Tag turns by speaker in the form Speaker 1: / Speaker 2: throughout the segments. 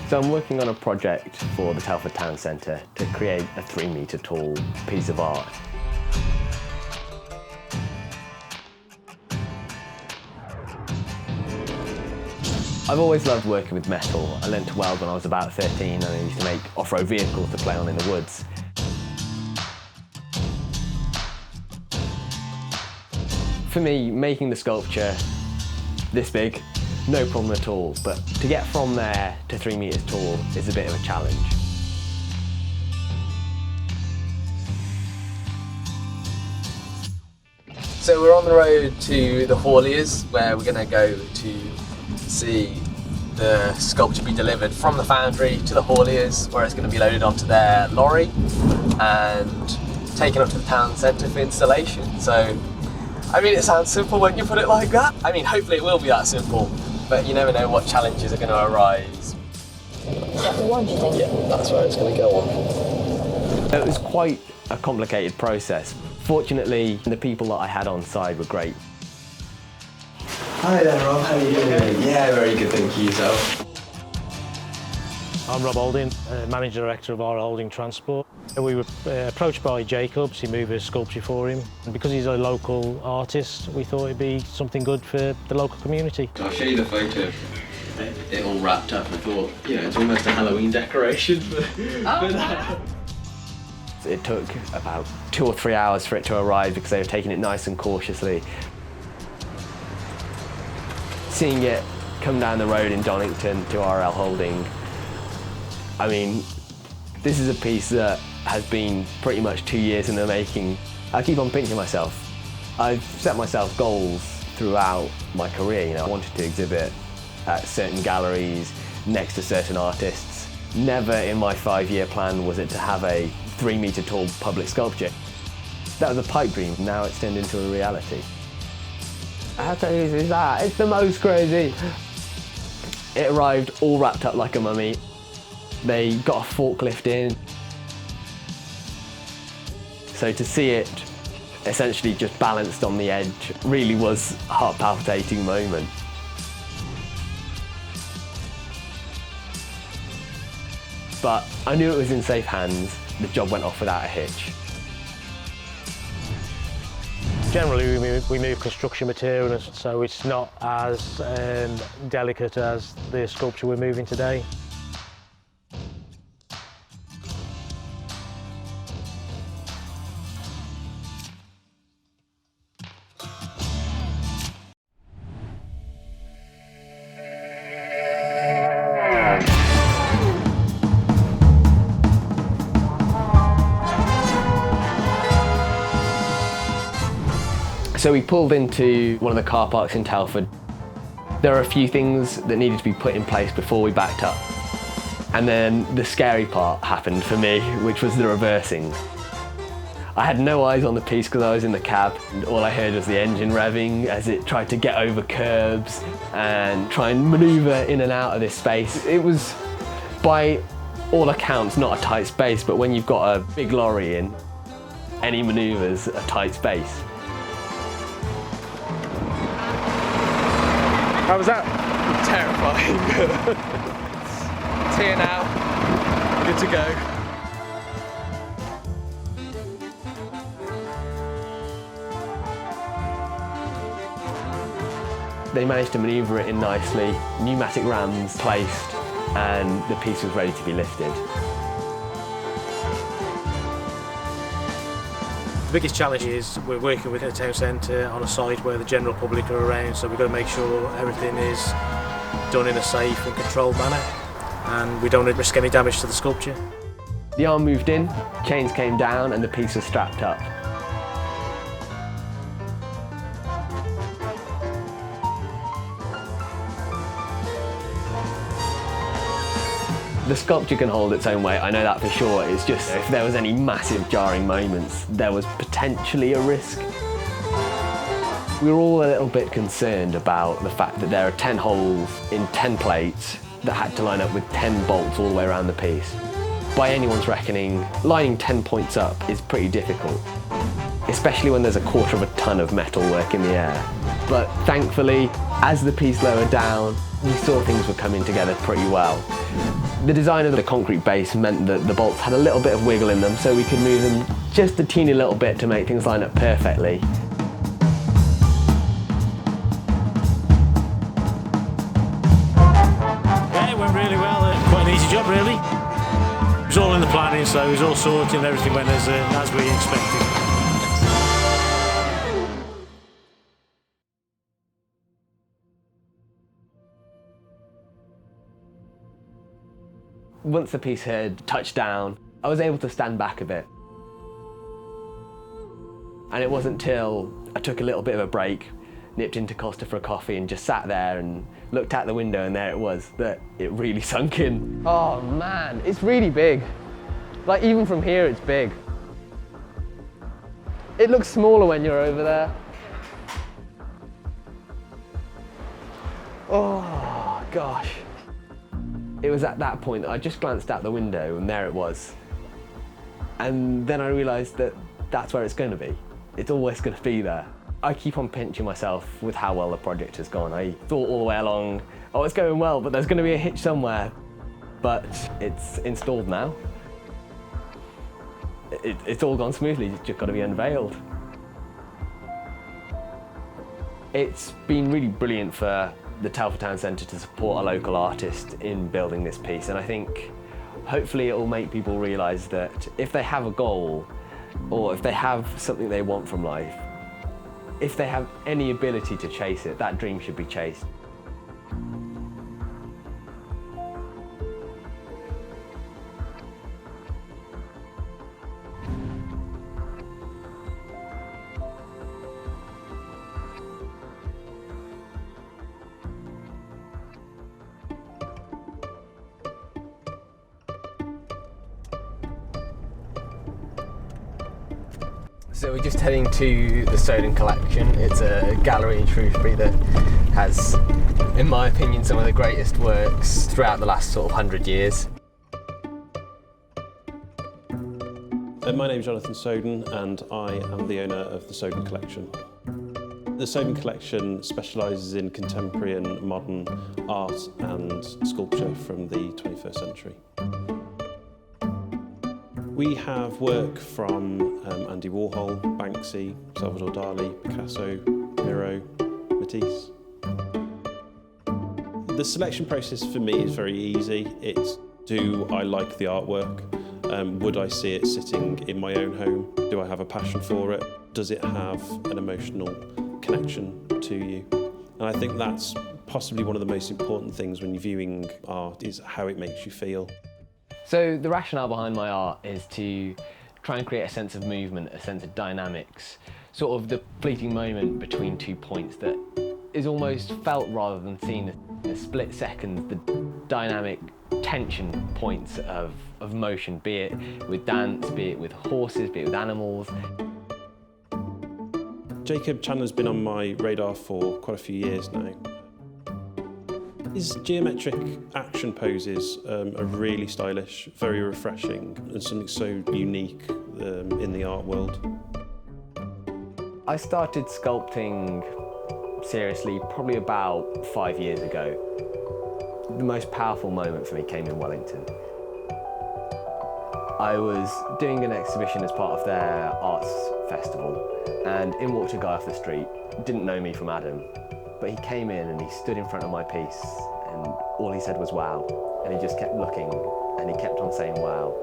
Speaker 1: So I'm working on a project for the Telford Town Centre to create a 3-metre tall piece of art. I've always loved working with metal. I learnt to weld when I was about 13 and I used to make off-road vehicles to play on in the woods. For me, making the sculpture this big, no problem at all, but to get from there to 3 metres tall is a bit of a challenge.
Speaker 2: So we're on the road to the hauliers, where we're going to go to see the sculpture be delivered from the foundry to the hauliers, where it's going to be loaded onto their lorry and taken up to the town centre for installation. So, I mean, it sounds simple when you put it like that. I mean, hopefully it will be that simple, but you never know what challenges are going to arise.
Speaker 3: What do you think?
Speaker 2: Yeah, that's where it's going to go on.
Speaker 1: It was quite a complicated process. Fortunately, the people that I had on side were great.
Speaker 4: Hi there, Rob. How are you doing? Yeah, very good, thank you. Yourself?
Speaker 5: I'm Rob Holding, Managing Director of our Holding Transport. We were approached by Jacob to move a sculpture for him. And because he's a local artist, we thought it'd be something good for the local community.
Speaker 4: I'll show you the photo. It all wrapped up. I thought, you know, it's almost a Halloween decoration.
Speaker 1: It took about 2 or 3 hours for it to arrive because they were taking it nice and cautiously. Seeing it come down the road in Donington to RL Holding, I mean, this is a piece that has been pretty much 2 years in the making. I keep on pinching myself. I've set myself goals throughout my career. You know, I wanted to exhibit at certain galleries next to certain artists. Never in my 5-year plan was it to have a 3-metre tall public sculpture. That was a pipe dream. Now it's turned into a reality. How crazy is that? It's the most crazy. It arrived all wrapped up like a mummy. They got a forklift in. So to see it essentially just balanced on the edge really was a heart-palpitating moment. But I knew it was in safe hands. The job went off without a hitch.
Speaker 5: Generally, we move construction materials, so it's not as delicate as the sculpture we're moving today.
Speaker 1: So we pulled into one of the car parks in Telford. There were a few things that needed to be put in place before we backed up. And then the scary part happened for me, which was the reversing. I had no eyes on the piece because I was in the cab, and all I heard was the engine revving as it tried to get over curbs and try and manoeuvre in and out of this space. It was, by all accounts, not a tight space, but when you've got a big lorry in, any manoeuvre's a tight space.
Speaker 2: How was that? Terrifying. It's here now. Good to go.
Speaker 1: They managed to manoeuvre it in nicely, pneumatic rams placed, and the piece was ready to be lifted.
Speaker 5: The biggest challenge is we're working with a town centre on a site where the general public are around, so we've got to make sure everything is done in a safe and controlled manner, and we don't risk any damage to the sculpture.
Speaker 1: The arm moved in, chains came down, and the piece was strapped up. The sculpture can hold its own weight, I know that for sure. It's just if there was any massive jarring moments, there was potentially a risk. We were all a little bit concerned about the fact that there are 10 holes in 10 plates that had to line up with 10 bolts all the way around the piece. By anyone's reckoning, lining 10 points up is pretty difficult, especially when there's a 1/4 of a ton of metal work in the air. But thankfully, As the piece lowered down, we saw things were coming together pretty well. The design of the concrete base meant that the bolts had a little bit of wiggle in them, so we could move them just a teeny little bit to make things line up perfectly.
Speaker 5: Yeah, it went really well. Quite an easy job, really. It was all in the planning, so it was all sorted and everything went as we expected.
Speaker 1: Once the piece had touched down, I was able to stand back a bit. And it wasn't till I took a little bit of a break, nipped into Costa for a coffee and just sat there and looked out the window, and there it was, that it really sunk in. Oh man, it's really big. Like even from here it's big. It looks smaller when you're over there. Oh gosh. It was at that point that I just glanced out the window and there it was. And then I realised that that's where it's going to be. It's always going to be there. I keep on pinching myself with how well the project has gone. I thought all the way along, oh, it's going well, but there's going to be a hitch somewhere. But it's installed now. It's all gone smoothly, it's just got to be unveiled. It's been really brilliant for the Telford Centre to support a local artist in building this piece, and I think hopefully it will make people realise that if they have a goal or if they have something they want from life, if they have any ability to chase it, that dream should be chased. So we're just heading to the Soden Collection. It's a gallery in Shrewsbury that has, in my opinion, some of the greatest works throughout the last sort of 100 years.
Speaker 6: My name is Jonathan Soden and I am the owner of the Soden Collection. The Soden Collection specialises in contemporary and modern art and sculpture from the 21st century. We have work from Andy Warhol, Banksy, Salvador Dali, Picasso, Miro, Matisse. The selection process for me is very easy. It's, do I like the artwork? Would I see it sitting in my own home? Do I have a passion for it? Does it have an emotional connection to you? And I think that's possibly one of the most important things when you're viewing art, is how it makes you feel.
Speaker 1: So the rationale behind my art is to try and create a sense of movement, a sense of dynamics, sort of the fleeting moment between 2 points that is almost felt rather than seen. A split second, the dynamic tension points of motion, be it with dance, be it with horses, be it with animals.
Speaker 6: Jacob Chandler's been on my radar for quite a few years now. His geometric action poses are really stylish, very refreshing, and something so unique in the art world.
Speaker 1: I started sculpting seriously probably about 5 years ago. The most powerful moment for me came in Wellington. I was doing an exhibition as part of their arts festival, and in walked a guy off the street, didn't know me from Adam, but he came in and he stood in front of my piece and all he said was wow, and he just kept looking and he kept on saying wow.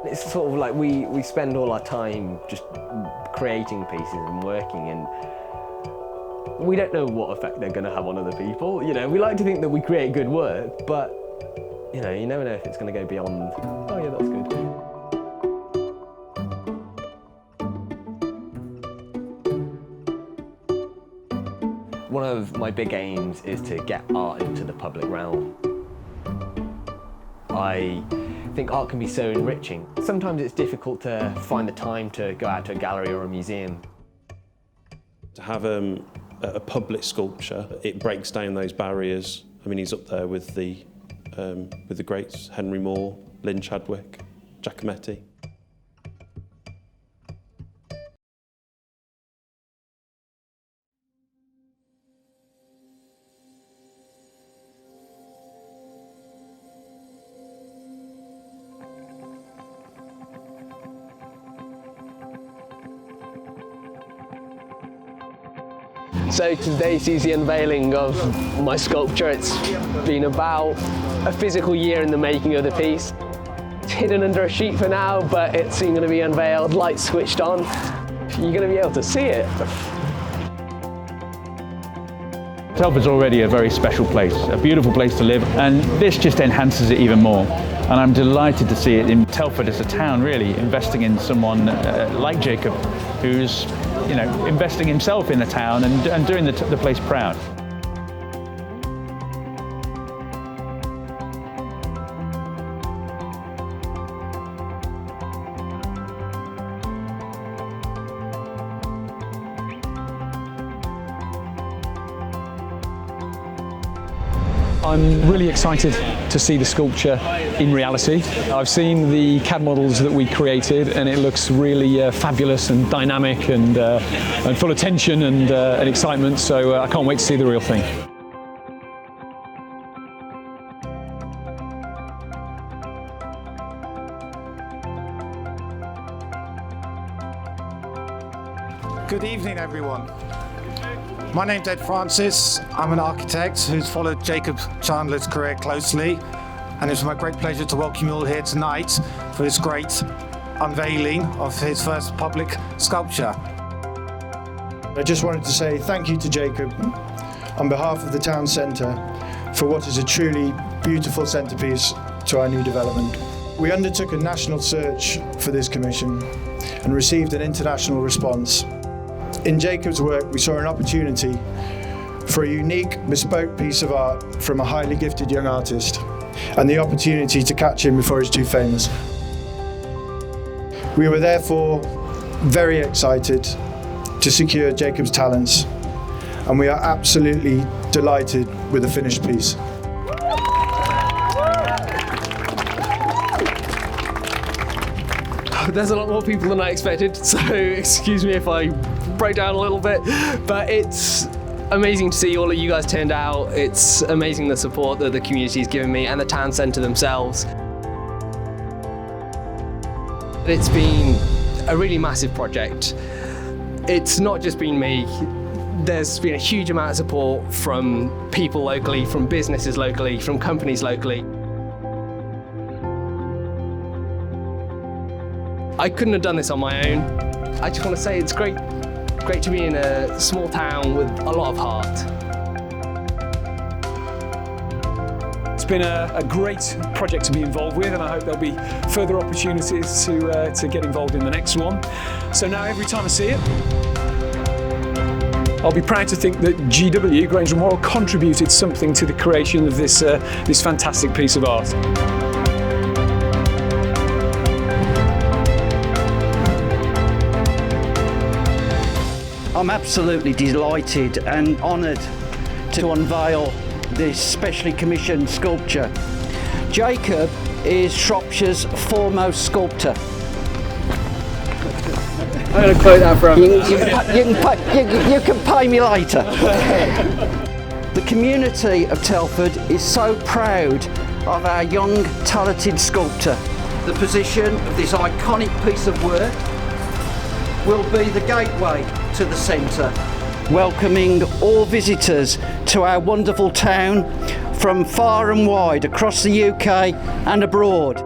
Speaker 1: It's sort of like we spend all our time just creating pieces and working, and we don't know what effect they're going to have on other people. You know, we like to think that we create good work, but you know, you never know if it's going to go beyond, oh yeah, that's good. One of my big aims is to get art into the public realm. I think art can be so enriching. Sometimes it's difficult to find the time to go out to a gallery or a museum.
Speaker 6: To have a public sculpture, it breaks down those barriers. I mean, he's up there with the greats, Henry Moore, Lynn Chadwick, Giacometti.
Speaker 1: So today sees the unveiling of my sculpture. It's been about a physical year in the making of the piece. It's hidden under a sheet for now, but it's soon going to be unveiled, lights switched on. You're going to be able to see it.
Speaker 7: Telford's already a very special place, a beautiful place to live, and this just enhances it even more. And I'm delighted to see it in Telford as a town, really, investing in someone like Jacob, who's, you know, investing himself in the town and doing the place proud.
Speaker 8: I'm really excited to see the sculpture in reality. I've seen the CAD models that we created and it looks really fabulous and dynamic and full of tension and excitement, so I can't wait to see the real thing.
Speaker 9: Good evening, everyone. My name's Ed Francis. I'm an architect who's followed Jacob Chandler's career closely, and it's my great pleasure to welcome you all here tonight for this great unveiling of his first public sculpture.
Speaker 10: I just wanted to say thank you to Jacob on behalf of the town centre for what is a truly beautiful centrepiece to our new development. We undertook a national search for this commission and received an international response. In Jacob's work, we saw an opportunity for a unique, bespoke piece of art from a highly gifted young artist, and the opportunity to catch him before he's too famous. We were therefore very excited to secure Jacob's talents, and we are absolutely delighted with the finished piece.
Speaker 1: There's a lot more people than I expected, so excuse me if I break down a little bit, but it's amazing to see all of you guys turned out. It's amazing the support that the community's given me and the town centre themselves. It's been a really massive project. It's not just been me. There's been a huge amount of support from people locally, from businesses locally, from companies locally. I couldn't have done this on my own. I just want to say it's great to be in a small town with a lot of heart.
Speaker 8: It's been a great project to be involved with, and I hope there'll be further opportunities to get involved in the next one. So now every time I see it, I'll be proud to think that GW, Grange and Worrell, contributed something to the creation of this fantastic piece of art.
Speaker 11: I'm absolutely delighted and honoured to unveil this specially commissioned sculpture. Jacob is Shropshire's foremost sculptor.
Speaker 1: I'm going to quote that from.
Speaker 11: You can pay me later. The community of Telford is so proud of our young, talented sculptor. The position of this iconic piece of work will be the gateway to the centre, welcoming all visitors to our wonderful town from far and wide across the UK and abroad.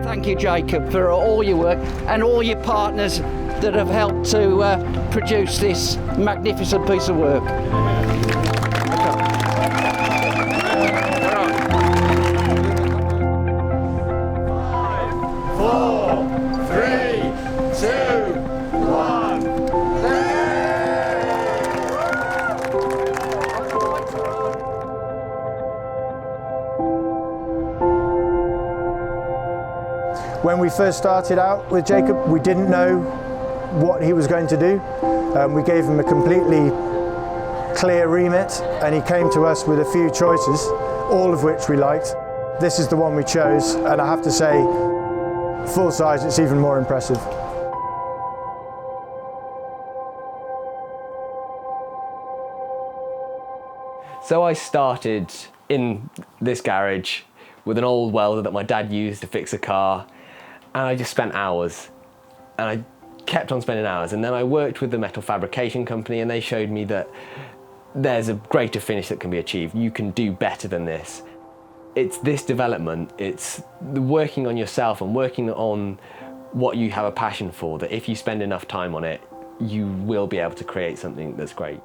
Speaker 11: Thank you, Jacob, for all your work and all your partners that have helped to produce this magnificent piece of work.
Speaker 10: When we first started out with Jacob, we didn't know what he was going to do. We gave him a completely clear remit, and he came to us with a few choices, all of which we liked. This is the one we chose, and I have to say, full size, it's even more impressive.
Speaker 1: So I started in this garage with an old welder that my dad used to fix a car, and I just spent hours, and I kept on spending hours. And then I worked with the metal fabrication company, and they showed me that there's a greater finish that can be achieved. You can do better than this. It's this development, it's the working on yourself and working on what you have a passion for, that if you spend enough time on it, you will be able to create something that's great.